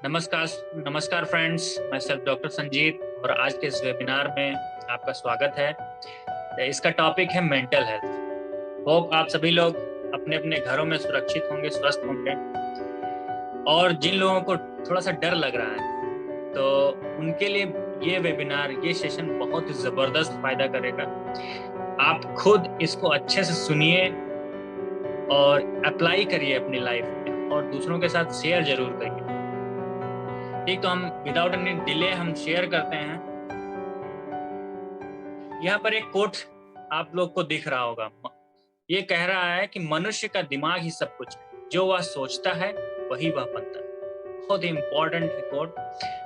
नमस्कार नमस्कार फ्रेंड्स, मैं सिर्फ डॉक्टर संजीत और आज के इस वेबिनार में आपका स्वागत है। इसका टॉपिक है मेंटल हेल्थ। होप आप सभी लोग अपने अपने घरों में सुरक्षित होंगे, स्वस्थ होंगे। और जिन लोगों को थोड़ा सा डर लग रहा है तो उनके लिए ये वेबिनार, ये सेशन बहुत ही ज़बरदस्त फायदा करेगा। आप खुद इसको अच्छे से सुनिए और अप्लाई करिए अपनी लाइफ में और दूसरों के साथ शेयर जरूर करिए। ठीक, तो हम विदाउट एनी डिले हम शेयर करते हैं। यहाँ पर एक कोट आप लोग को दिख रहा होगा। ये कह रहा है कि मनुष्य का दिमाग ही सब कुछ है, जो वह सोचता है वही वह बनता है। बहुत ही इंपॉर्टेंट कोट।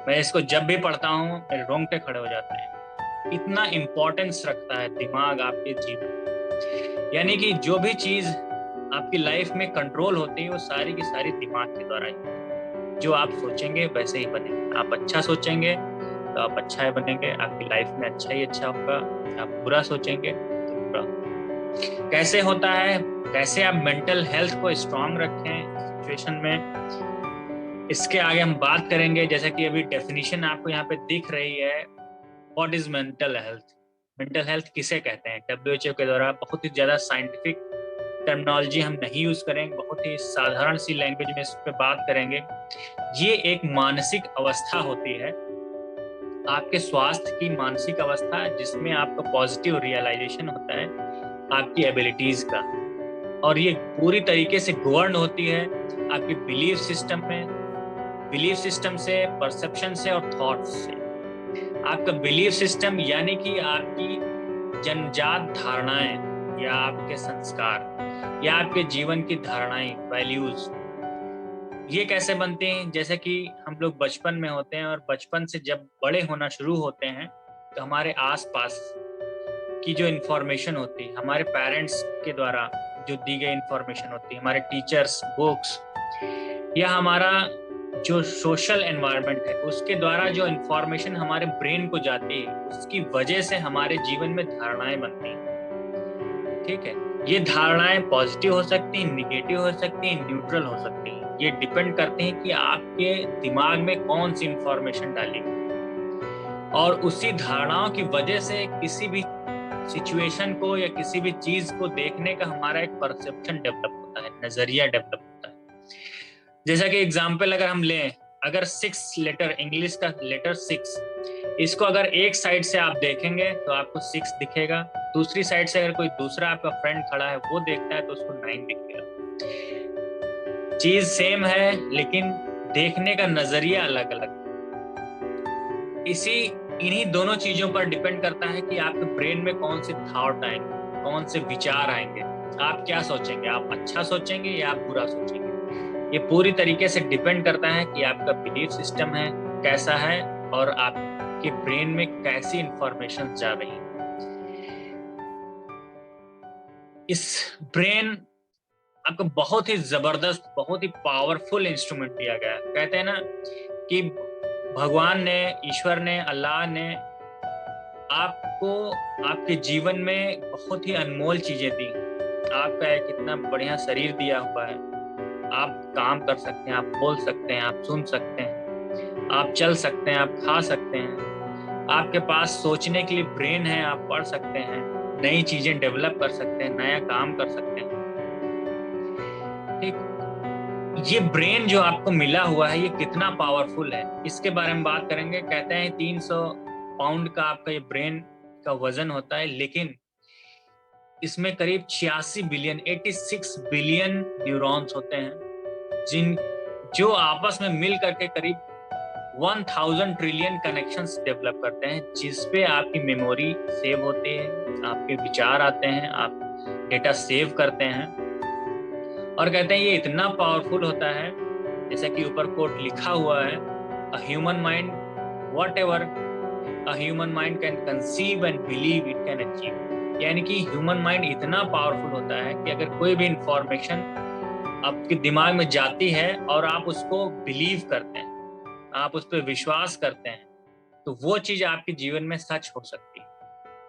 मैं इसको जब भी पढ़ता हूँ मेरे रोंगटे खड़े हो जाते हैं। इतना इम्पोर्टेंस रखता है दिमाग आपके जीवन। यानी कि जो भी चीज आपकी लाइफ में कंट्रोल होती है वो सारी की सारी दिमाग के द्वारा ही होती है। जो आप सोचेंगे वैसे ही बनेंगे। आप अच्छा सोचेंगे तो आप अच्छा ही बनेंगे, आपकी लाइफ में अच्छा ही अच्छा होगा। आप बुरा सोचेंगे तो बुरा होगा। कैसे होता है, कैसे आप मेंटल हेल्थ को स्ट्रांग रखें सिचुएशन में, इसके आगे हम बात करेंगे। जैसा कि अभी डेफिनेशन आपको यहाँ पे दिख रही है, what is mental health. Mental health किसे कहते हैं? WHO के द्वारा बहुत ही ज्यादा साइंटिफिक टर्मिनोलॉजी हम नहीं यूज करेंगे, बहुत ही साधारण सी लैंग्वेज में इस पे बात करेंगे। ये एक मानसिक अवस्था होती है, आपके स्वास्थ्य की मानसिक अवस्था, जिसमें आपका पॉजिटिव रियलाइजेशन होता है आपकी एबिलिटीज का। और ये पूरी तरीके से गवर्न होती है आपकी बिलीफ सिस्टम में, बिलीफ सिस्टम से, परसेप्शन से और थॉट्स से। आपका बिलीफ सिस्टम यानी कि आपकी जन्मजात धारणाएं या आपके संस्कार या आपके जीवन की धारणाएं, वैल्यूज, ये कैसे बनते हैं? जैसे कि हम लोग बचपन में होते हैं और बचपन से जब बड़े होना शुरू होते हैं तो हमारे आसपास की जो इन्फॉर्मेशन होती है, हमारे पेरेंट्स के द्वारा जो दी गई इन्फॉर्मेशन होती है, हमारे टीचर्स, बुक्स, या हमारा जो सोशल एनवायरनमेंट है उसके द्वारा जो इन्फॉर्मेशन हमारे ब्रेन को जाती है, उसकी वजह से हमारे जीवन में धारणाएं बनती हैं। ठीक है, ये धारणाएं पॉजिटिव हो सकती हैं, निगेटिव हो सकती हैं, न्यूट्रल हो सकती हैं। ये डिपेंड करते हैं कि आपके दिमाग में कौन सी इंफॉर्मेशन डाली और उसी धारणाओं की वजह से किसी भी सिचुएशन को या किसी भी चीज को देखने का हमारा एक परसेप्शन डेवलप होता है, नजरिया डेवलप होता है। जैसा कि एग्जाम्पल अगर हम लें, अगर 6 लेटर, इंग्लिश का लेटर 6, इसको अगर एक साइड से आप देखेंगे तो आपको 6 दिखेगा, दूसरी साइड से अगर कोई दूसरा आपका फ्रेंड खड़ा है वो देखता है तो उसको 9 दिखेगा। चीज सेम है लेकिन देखने का नजरिया अलग अलग। इन्हीं दोनों चीजों पर डिपेंड करता है कि आपके ब्रेन में कौन से थॉट आएंगे, कौन से विचार आएंगे, आप क्या सोचेंगे, आप अच्छा सोचेंगे या आप बुरा सोचेंगे। ये पूरी तरीके से डिपेंड करता है कि आपका बिलीफ सिस्टम है कैसा है और आपके ब्रेन में कैसी इंफॉर्मेशन जा रही है। इस ब्रेन आपको बहुत ही जबरदस्त, बहुत ही पावरफुल इंस्ट्रूमेंट दिया गया है। कहते हैं ना कि भगवान ने, ईश्वर ने, अल्लाह ने आपको आपके जीवन में बहुत ही अनमोल चीजें दी। आपका एक इतना बढ़िया शरीर दिया हुआ है, आप काम कर सकते हैं, आप बोल सकते हैं, आप सुन सकते हैं, आप चल सकते हैं, आप खा सकते हैं। आपके पास सोचने के लिए ब्रेन है, आप पढ़ सकते हैं, नई चीजें डेवलप कर सकते हैं, नया काम कर सकते हैं। ठीक, ये ब्रेन जो आपको मिला हुआ है ये कितना पावरफुल है, इसके बारे में बात करेंगे। कहते हैं 300 पाउंड का आपका ये ब्रेन का वजन होता है, लेकिन इसमें करीब 86 बिलियन, 86 बिलियन न्यूरॉन्स होते हैं, जिन जो आपस में मिल करके करीब 1000 ट्रिलियन कनेक्शंस डेवलप करते हैं, जिसपे आपकी मेमोरी सेव होती है, आपके विचार आते हैं, आप डेटा सेव करते हैं। और कहते हैं ये इतना पावरफुल होता है, जैसा कि ऊपर कोट लिखा हुआ है, a human mind, what ever a human mind can conceive and believe it can achieve. यानी कि ह्यूमन माइंड इतना पावरफुल होता है कि अगर कोई भी इंफॉर्मेशन आपके दिमाग में जाती है और आप उसको बिलीव करते हैं, आप उस पर विश्वास करते हैं, तो वो चीज आपके जीवन में सच हो सकती है।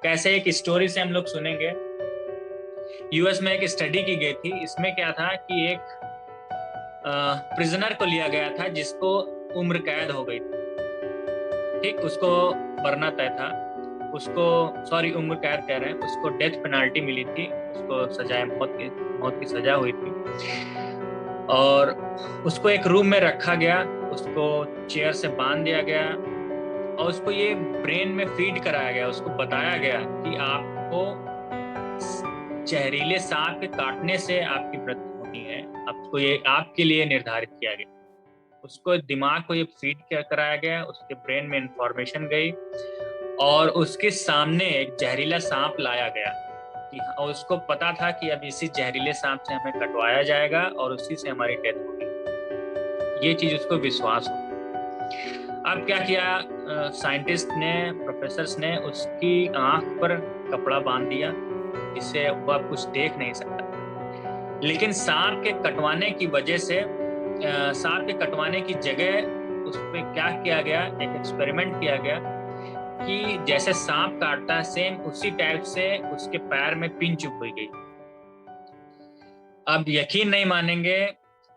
कैसे, एक स्टोरी से हम लोग सुनेंगे। यूएस में एक स्टडी की गई थी। इसमें क्या था कि एक प्रिजनर को लिया गया था जिसको उम्र कैद हो गई थी, ठीक, उसको मरना तय था, उसको सॉरी उम्र कैद कह रहे हैं, उसको डेथ पेनाल्टी मिली थी, उसको सजाए मौत की सजा हुई थी। और उसको एक रूम में रखा गया, उसको चेयर से बांध दिया गया और उसको ये ब्रेन में फीड कराया गया, उसको बताया गया कि आपको जहरीले सांप के काटने से आपकी मृत्यु होनी है, आपको ये आपके लिए निर्धारित किया गया। उसको दिमाग को ये फीड कराया गया, उसके ब्रेन में इंफॉर्मेशन गई और उसके सामने एक जहरीला सांप लाया गया कि और उसको पता था कि अब इसी जहरीले सांप से हमें कटवाया जाएगा और उसी से हमारी डेथ होगी। ये चीज उसको विश्वास हो। अब क्या किया साइंटिस्ट ने, प्रोफेसर्स ने उसकी आंख पर कपड़ा बांध दिया, इससे वो अब कुछ देख नहीं सकता। लेकिन सांप के कटवाने की वजह से सांप के कटवाने की जगह उस पर क्या किया गया, एक एक्सपेरिमेंट किया गया कि जैसे सांप काटता है सेम उसी टाइप से उसके पैर में पिन चुभ गई। अब यकीन नहीं मानेंगे,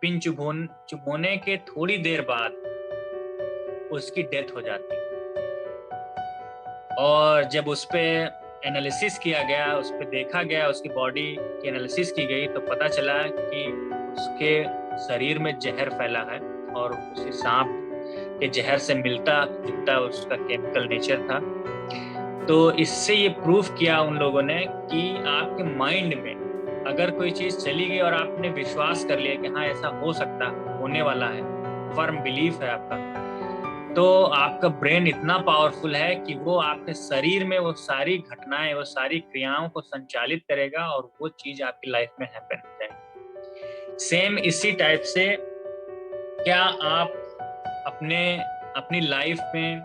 पिन चुभोने के थोड़ी देर बाद उसकी डेथ हो जाती। और जब उस पर एनालिसिस किया गया, उस पर देखा गया, उसकी बॉडी की एनालिसिस की गई तो पता चला कि उसके शरीर में जहर फैला है और उसी सांप के जहर से मिलता जुलता उसका केमिकल नेचर था। तो इससे ये प्रूफ किया उन लोगों ने कि आपके माइंड में अगर कोई चीज चली गई और आपने विश्वास कर लिया कि हाँ ऐसा हो सकता, होने वाला है, फर्म बिलीफ है आपका, तो आपका ब्रेन इतना पावरफुल है कि वो आपके शरीर में वो सारी घटनाएं, वो सारी क्रियाओं को संचालित करेगा और वो चीज आपकी लाइफ में हैपन हो जाएगी। सेम इसी टाइप से क्या आप अपनी लाइफ में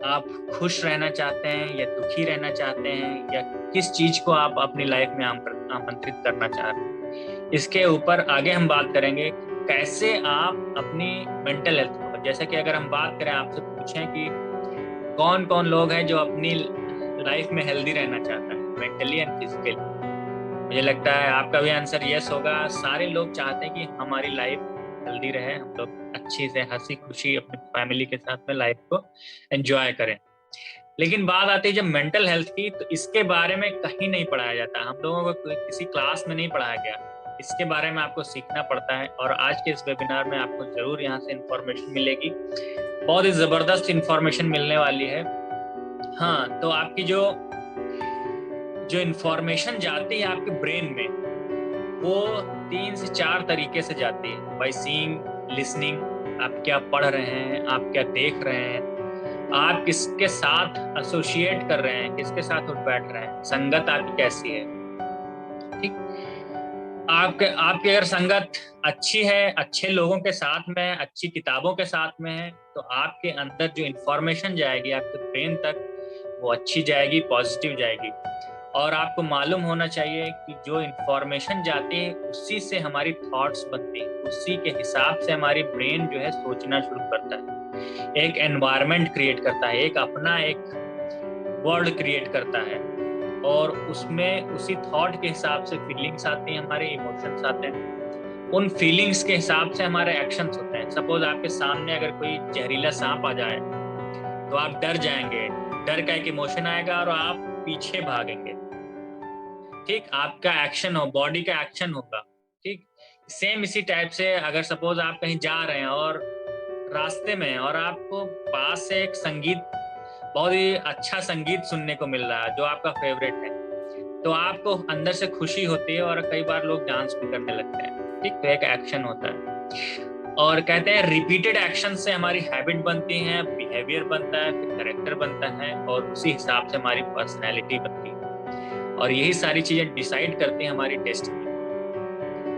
आप खुश रहना चाहते हैं या दुखी रहना चाहते हैं, या किस चीज को आप अपनी लाइफ में आमंत्रित करना चाह रहे हैं, इसके ऊपर आगे हम बात करेंगे। कैसे आप अपनी मेंटल हेल्थ को, जैसे कि अगर हम बात करें, आपसे पूछें कि कौन कौन लोग हैं जो अपनी लाइफ में हेल्दी रहना चाहता है, मेंटली एंड फिजिकली, मुझे लगता है आपका भी आंसर यस होगा। सारे लोग चाहते हैं कि हमारी लाइफ हेल्दी रहे, हम लोग अच्छी से हंसी खुशी अपनी फैमिली के साथ में लाइफ को एंजॉय करें। लेकिन बात आती है जब मेंटल हेल्थ की, तो इसके बारे में कहीं नहीं पढ़ाया जाता, हम लोगों को किसी क्लास में नहीं पढ़ाया गया, इसके बारे में आपको सीखना पड़ता है। और आज के इस वेबिनार में आपको जरूर यहाँ से इंफॉर्मेशन मिलेगी, बहुत ही जबरदस्त इंफॉर्मेशन मिलने वाली है। हाँ, तो आपकी जो इंफॉर्मेशन जाती है आपके ब्रेन में, वो 3 से 4 तरीके से जाती है। बाय सीइंग, लिसनिंग, आप क्या पढ़ रहे हैं, आप क्या देख रहे हैं, आप किसके साथ एसोसिएट कर रहे हैं, किसके साथ उठ बैठ रहे हैं, संगत आपकी कैसी है, ठीक। आपकी अगर संगत अच्छी है, अच्छे लोगों के साथ में, अच्छी किताबों के साथ में है, तो आपके अंदर जो इंफॉर्मेशन जाएगी आपके ब्रेन तक, वो अच्छी जाएगी, पॉजिटिव जाएगी। और आपको मालूम होना चाहिए कि जो इंफॉर्मेशन जाती है उसी से हमारी थॉट्स बनती हैं, उसी के हिसाब से हमारी ब्रेन जो है सोचना शुरू करता है, एक एनवायरनमेंट क्रिएट करता है, एक अपना एक वर्ल्ड क्रिएट करता है, और उसमें उसी थॉट के हिसाब से फीलिंग्स आती हैं, हमारे इमोशंस आते हैं, उन फीलिंग्स के हिसाब से हमारे एक्शंस होते हैं। सपोज आपके सामने अगर कोई जहरीला सांप आ जाए तो आप डर जाएंगे, डर का एक इमोशन आएगा और आप पीछे भागेंगे, ठीक। आपका एक्शन हो, बॉडी का एक्शन होगा, ठीक। सेम इसी टाइप से अगर सपोज आप कहीं जा रहे हैं और रास्ते में और आपको पास से एक संगीत, बहुत ही अच्छा संगीत सुनने को मिल रहा है जो आपका फेवरेट है, तो आपको अंदर से खुशी होती है और कई बार लोग डांस भी करने लगते हैं, ठीक। तो एक एक्शन होता है। और कहते हैं रिपीटेड एक्शन से हमारी हैबिट बनती है, बिहेवियर बनता है, फिर कैरेक्टर बनता है, और उसी हिसाब से हमारी पर्सनैलिटी बनती है, और यही सारी चीजें डिसाइड करती हैं हमारी डेस्टिनी।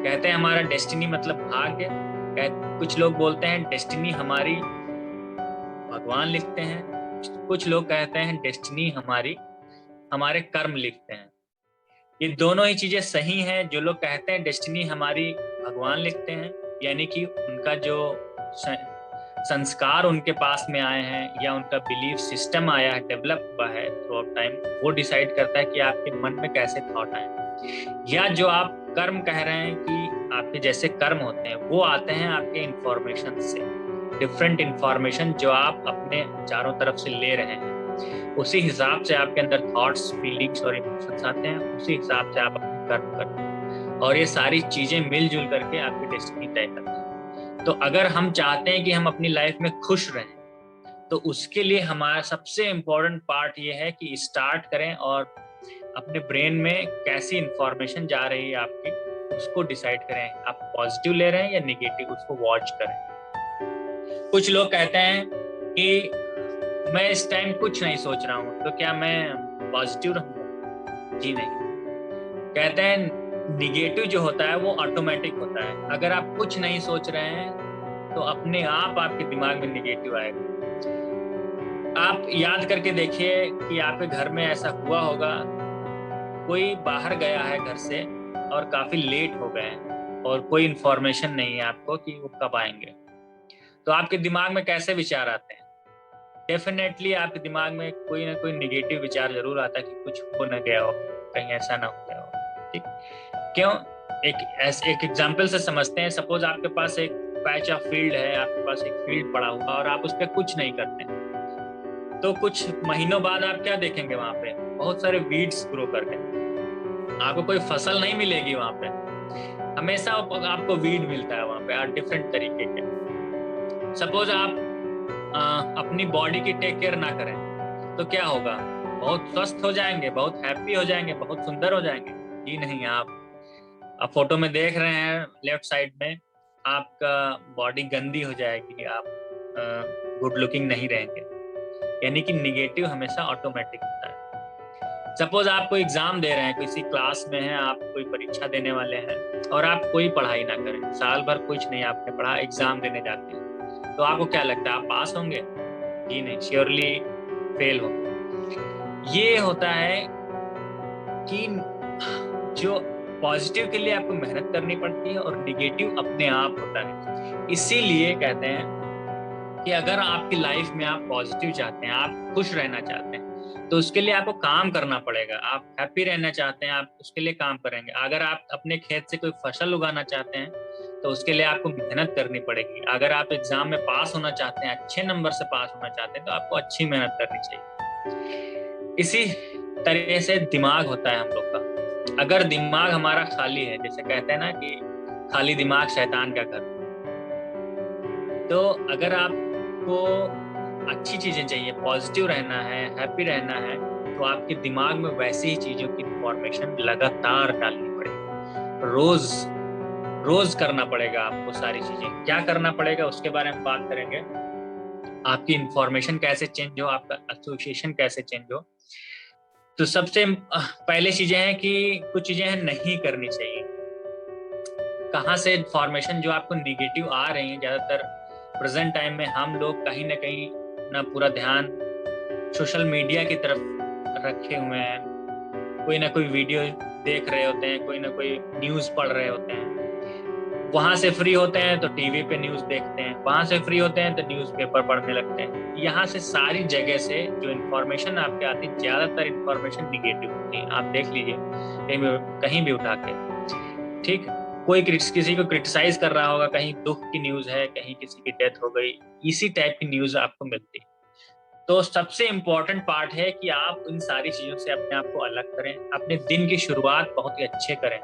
कहते हैं हमारा डेस्टिनी मतलब भाग्य। कुछ लोग बोलते हैं डेस्टिनी हमारी भगवान लिखते हैं, कुछ लोग कहते हैं डेस्टिनी हमारे कर्म लिखते हैं। ये दोनों ही चीजें सही हैं। जो लोग कहते हैं डेस्टिनी हमारी भगवान लिखते हैं, यानी कि उनका जो संस्कार उनके पास में आए हैं या उनका बिलीफ सिस्टम आया है, डेवलप हुआ है थ्रू आउट टाइम, वो डिसाइड करता है कि आपके मन में कैसे थॉट आए। या जो आप कर्म कह रहे हैं कि आपके जैसे कर्म होते हैं वो आते हैं आपके इंफॉर्मेशन से, डिफरेंट इंफॉर्मेशन जो आप अपने चारों तरफ से ले रहे हैं, उसी हिसाब से आपके अंदर थॉट्स, फीलिंग्स और इमोशंस आते हैं, उसी हिसाब से आप अपने कर्म करते हैं, और ये सारी चीजें मिलजुल करके आपकी डेस्टिनी तय करती हैं। तो अगर हम चाहते हैं कि हम अपनी लाइफ में खुश रहें, तो उसके लिए हमारा सबसे इम्पोर्टेंट पार्ट ये है कि स्टार्ट करें और अपने ब्रेन में कैसी इंफॉर्मेशन जा रही है आपकी, उसको डिसाइड करें, आप पॉजिटिव ले रहे हैं या नेगेटिव, उसको वॉच करें। कुछ लोग कहते हैं कि मैं इस टाइम कुछ नहीं सोच रहा हूँ, तो क्या मैं पॉजिटिव रहूंगा? जी नहीं। कहते हैं निगेटिव जो होता है वो ऑटोमेटिक होता है। अगर आप कुछ नहीं सोच रहे हैं तो अपने आप आपके दिमाग में निगेटिव आएगा। आप याद करके देखिए कि आपके घर में ऐसा हुआ होगा, कोई बाहर गया है घर से और काफी लेट हो गए हैं और कोई इन्फॉर्मेशन नहीं है आपको कि वो कब आएंगे, तो आपके दिमाग में कैसे विचार आते हैं? डेफिनेटली आपके दिमाग में कोई ना कोई निगेटिव विचार जरूर आता है कि कुछ हो ना गया हो, कहीं ऐसा ना हो गया हो। ठीक, क्यों? एक एग्जाम्पल से समझते हैं। सपोज आपके पास एक पैच ऑफ फील्ड है, आपके पास एक फील्ड पड़ा हुआ और आप उस पर कुछ नहीं करते, तो कुछ महीनों बाद आप क्या देखेंगे? वहां पे बहुत सारे वीड्स ग्रो करके, आपको कोई फसल नहीं मिलेगी वहां पे, हमेशा आपको वीड मिलता है वहां पे, डिफरेंट तरीके के। सपोज आप अपनी बॉडी की टेक केयर ना करें, तो क्या होगा? बहुत स्वस्थ हो जाएंगे, बहुत हैप्पी हो जाएंगे, बहुत सुंदर हो जाएंगे? जी नहीं। आप फोटो में देख रहे हैं लेफ्ट साइड में, आपका बॉडी गंदी हो जाएगी, आप गुड लुकिंग नहीं रहेंगे। यानी कि निगेटिव हमेशा ऑटोमेटिक होता है। सपोज आप कोई एग्जाम दे रहे हैं, किसी क्लास में हैं, आप कोई परीक्षा देने वाले हैं और आप कोई पढ़ाई ना करें, साल भर कुछ नहीं आपने पढ़ा, एग्जाम देने जाते हैं, तो आपको क्या लगता है आप पास होंगे? जी नहीं, श्योरली फेल होंगे। ये होता है कि जो पॉजिटिव के लिए आपको मेहनत करनी पड़ती है और निगेटिव अपने आप होता है। इसीलिए कहते हैं कि अगर आपकी लाइफ में आप पॉजिटिव चाहते हैं, आप खुश रहना चाहते हैं, तो उसके लिए आपको काम करना पड़ेगा। आप हैप्पी रहना चाहते हैं, आप उसके लिए काम करेंगे। अगर आप अपने खेत से कोई फसल उगाना चाहते हैं, तो उसके लिए आपको मेहनत करनी पड़ेगी। अगर आप एग्जाम में पास होना चाहते हैं, अच्छे नंबर से पास होना चाहते हैं, तो आपको अच्छी मेहनत करनी चाहिए। इसी तरह से दिमाग होता है हम लोग का। अगर दिमाग हमारा खाली है, जैसे कहते हैं ना कि खाली दिमाग शैतान का घर, तो अगर आपको अच्छी चीजें चाहिए, पॉजिटिव रहना है, हैप्पी रहना है, तो आपके दिमाग में वैसी ही चीजों की इंफॉर्मेशन लगातार डालनी पड़ेगी। रोज रोज करना पड़ेगा आपको सारी चीजें। क्या करना पड़ेगा उसके बारे में बात करेंगे। आपकी इंफॉर्मेशन कैसे चेंज हो, आपका एसोसिएशन कैसे चेंज हो। तो सबसे पहले चीजें हैं कि कुछ चीजें हैं नहीं करनी चाहिए। कहाँ से इंफॉर्मेशन जो आपको निगेटिव आ रही है, ज्यादातर प्रेजेंट टाइम में हम लोग कहीं ना कहीं अपना पूरा ध्यान सोशल मीडिया की तरफ रखे हुए हैं। कोई ना कोई वीडियो देख रहे होते हैं, कोई ना कोई न्यूज पढ़ रहे होते हैं। वहां से फ्री होते हैं तो टीवी पे न्यूज देखते हैं, वहां से फ्री होते हैं तो न्यूज़पेपर पढ़ने लगते हैं। यहाँ से सारी जगह से जो इन्फॉर्मेशन आपके आती है, ज्यादातर इन्फॉर्मेशन निगेटिव होती है। आप देख लीजिए कहीं भी उठा के, ठीक, कोई किसी को क्रिटिसाइज कर रहा होगा, कहीं दुख की न्यूज है, कहीं किसी की डेथ हो गई, इसी टाइप की न्यूज आपको मिलती है। तो सबसे इम्पोर्टेंट पार्ट है कि आप इन सारी चीजों से अपने आप को अलग करें। अपने दिन की शुरुआत बहुत ही अच्छे करें,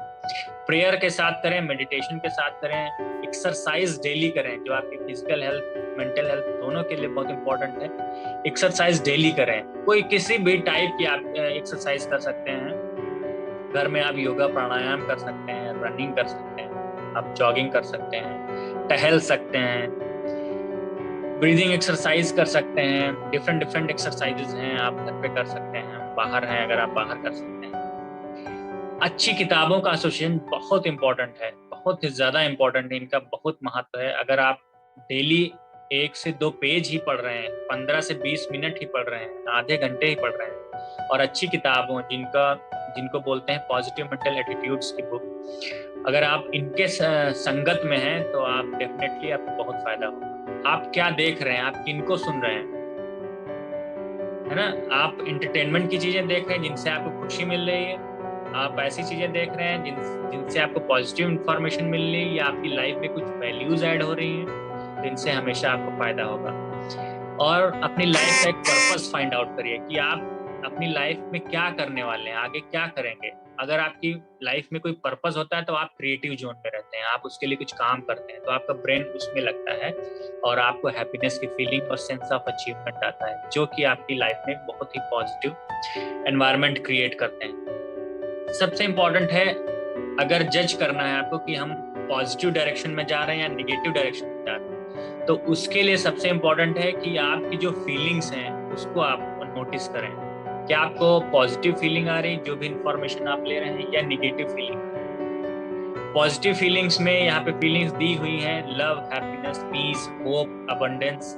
प्रेयर के साथ करें, मेडिटेशन के साथ करें, एक्सरसाइज डेली करें, जो आपकी फिजिकल हेल्थ, मेंटल हेल्थ दोनों के लिए बहुत इंपॉर्टेंट है। एक्सरसाइज डेली करें, कोई किसी भी टाइप की आप एक्सरसाइज कर सकते हैं। घर में आप योगा प्राणायाम कर सकते हैं, रनिंग कर सकते हैं, आप जॉगिंग कर सकते हैं, टहल सकते हैं, ब्रीदिंग एक्सरसाइज कर सकते हैं। डिफरेंट डिफरेंट एक्सरसाइजेज हैं, आप घर पे कर सकते हैं, बाहर हैं अगर आप बाहर कर सकते हैं। अच्छी किताबों का एसोसिएशन बहुत इंपॉर्टेंट है, बहुत ही ज्यादा इंपॉर्टेंट है, इनका बहुत महत्व है। अगर आप डेली 1 से 2 पेज ही पढ़ रहे हैं, 15 से 20 मिनट ही पढ़ रहे हैं, आधे घंटे ही पढ़ रहे हैं, और अच्छी किताब हो जिनको बोलते हैं पॉजिटिव मेंटल एटीट्यूड्स की बुक, अगर आप इनके संगत में हैं, तो आप डेफिनेटली आपको बहुत फायदा होगा। आप क्या देख रहे हैं, आप किनको सुन रहे हैं, है ना? आप इंटरटेनमेंट की चीजें देख रहे हैं जिनसे आपको खुशी मिल रही है, आप ऐसी चीजें देख रहे हैं जिनसे आपको पॉजिटिव इंफॉर्मेशन मिल रही है या आपकी लाइफ में कुछ वैल्यूज ऐड हो रही हैं, तो इनसे हमेशा आपको फायदा होगा। और अपनी लाइफ का एक पर्पस फाइंड आउट करिए कि आप अपनी लाइफ में क्या करने वाले हैं, आगे क्या करेंगे। अगर आपकी लाइफ में कोई पर्पस होता है तो आप क्रिएटिव जोन में रहते हैं, आप उसके लिए कुछ काम करते हैं, तो आपका ब्रेन उसमें लगता है और आपको हैप्पीनेस की फीलिंग और सेंस ऑफ अचीवमेंट आता है, जो कि आपकी लाइफ में बहुत ही पॉजिटिव एनवायरनमेंट क्रिएट करते हैं। सबसे इम्पोर्टेंट है, अगर जज करना है आपको कि हम पॉजिटिव डायरेक्शन में जा रहे हैं या निगेटिव डायरेक्शन में जा रहे हैं, तो उसके लिए सबसे इम्पोर्टेंट है कि आपकी जो फीलिंग्स हैं उसको आप नोटिस करें। क्या आपको पॉजिटिव फीलिंग आ रही जो भी इंफॉर्मेशन आप ले रहे हैं, या निगेटिव फीलिंग? पॉजिटिव फीलिंग्स में यहाँ पे फीलिंग्स दी हुई हैं: love, happiness, peace, hope, abundance,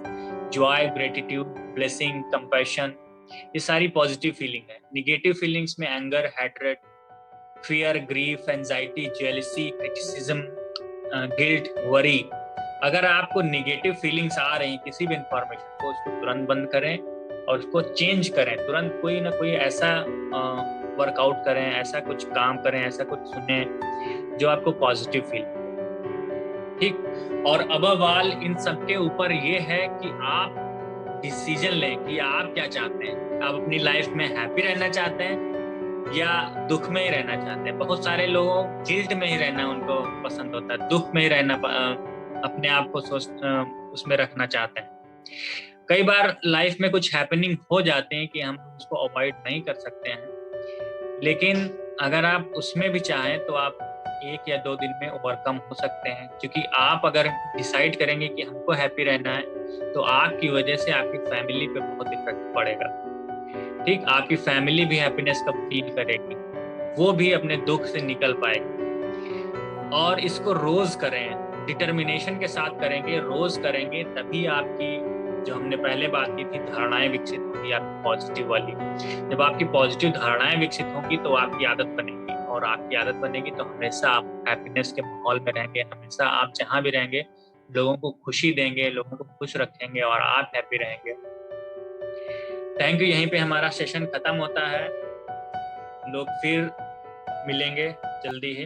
joy, gratitude, blessing, compassion. ये सारी पॉजिटिव फीलिंग है। निगेटिव फीलिंग्स में anger, hatred, fear, grief, anxiety, jealousy, criticism, guilt, worry. अगर आपको निगेटिव फीलिंग्स आ रही किसी भी इंफॉर्मेशन को, उसको तुरंत बंद करें और उसको चेंज करें। तुरंत कोई ना कोई ऐसा वर्कआउट करें, ऐसा कुछ काम करें, ऐसा कुछ सुने जो आपको पॉजिटिव फील। ठीक। और अबव ऑल इन सबके ऊपर ये है कि आप डिसीजन लें कि आप क्या चाहते हैं। आप अपनी लाइफ में हैप्पी रहना चाहते हैं या दुख में ही रहना चाहते हैं। बहुत सारे लोगों गिल्ट में ही रहना उनको पसंद होता है, दुख में ही रहना अपने आप को उसमें रखना चाहते हैं। कई बार लाइफ में कुछ हैपनिंग हो जाते हैं कि हम उसको अवॉइड नहीं कर सकते हैं, लेकिन अगर आप उसमें भी चाहें तो आप 1 या 2 दिन में ओवरकम हो सकते हैं। क्योंकि आप अगर डिसाइड करेंगे कि हमको हैप्पी रहना है, तो आपकी वजह से आपकी फैमिली पे बहुत इफेक्ट पड़ेगा। ठीक, आपकी फैमिली भी हैप्पीनेस का फील करेगी, वो भी अपने दुख से निकल पाएगी। और इसको रोज करें, डिटर्मिनेशन के साथ करेंगे, रोज करेंगे, तभी आपकी जो हमने पहले बात की थी धारणाएं विकसित होंगी आपकी पॉजिटिव वाली। जब आपकी पॉजिटिव धारणाएं विकसित होंगी तो आपकी आदत बनेगी, और आपकी आदत बनेगी तो हमेशा आप हैप्पीनेस के माहौल में रहेंगे। हमेशा आप जहां भी रहेंगे लोगों को खुशी देंगे, लोगों को खुश रखेंगे और आप हैप्पी रहेंगे। Thank you. यहीं पे हमारा सेशन खत्म होता है। लोग फिर मिलेंगे जल्दी ही।